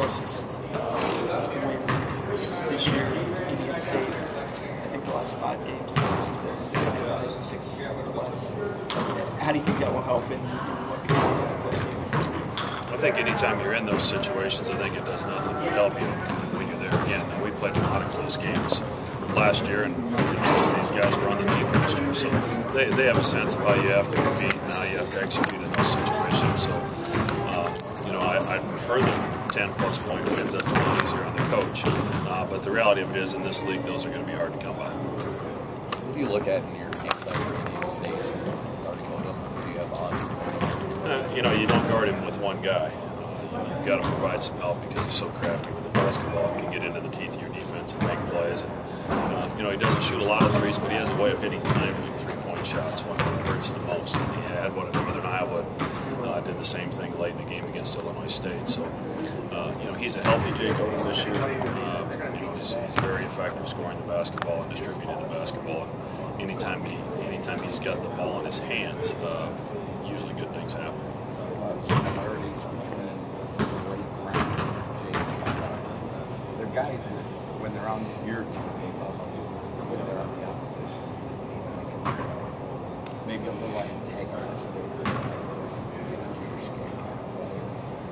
closest win this year in Indiana State. I think the last 5 games has been decided by 6 or less. How do you think that will help in what could be a close game? I think anytime you're in those situations, I think it does nothing but help you when you're there again. And we played a lot of close games last year, and most of these guys were on the team last year, so they have a sense of how you have to compete and how you have to execute in those situations. So, I prefer the 10-plus point wins. That's a lot easier on the coach. But the reality of it is, in this league, those are going to be hard to come by. What do you look at in your game plan for Indiana State guarding Odom? Who do you have on? You don't guard him with one guy. You've got to provide some help because he's so crafty with the basketball and can get into the teeth of your defense and make plays. And, he doesn't shoot a lot of threes, but he has a way of hitting timely three-point shots when it hurts the most. And he had one at Northern Iowa. Did the same thing late in the game against Illinois State. So, he's a healthy Jake Odom this year. He's very effective scoring the basketball and distributing the basketball. And anytime he's got the ball in his hands, usually good things happen. They're guys that, when they're on your team, when they're on the opposition, maybe a little antagonist.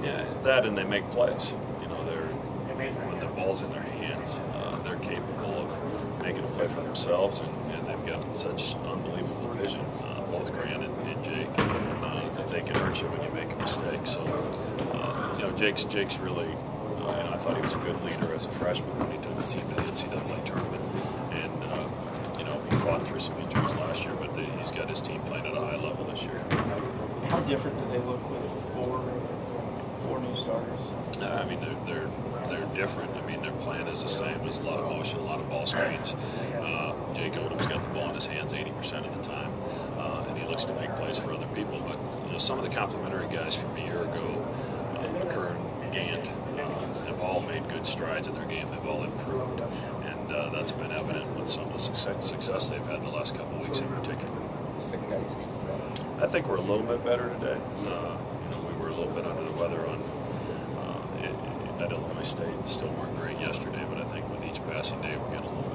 Yeah, that and they make plays. When the ball's in their hands, they're capable of making a play for themselves, and they've got such unbelievable vision, both Grant and Jake, that they can hurt you when you make a mistake. So, Jake's really, I thought he was a good leader as a freshman when he took the team to the NCAA tournament, and he fought through some injuries last year, but he's got his team playing at a high level this year. How different do they look with four new starters? They're different. Their plan is the same. There's a lot of motion, a lot of ball screens. Jake Odom's got the ball in his hands 80% of the time, and he looks to make plays for other people. But some of the complementary guys from a year ago, McDermott and Gant, have all made good strides in their game. They've all improved, and that's been evident with some of the success they've had the last couple of weeks in particular. I think we're a little bit better today. We were a little bit under the weather at Illinois State. Still weren't great yesterday, but I think with each passing day we're getting a little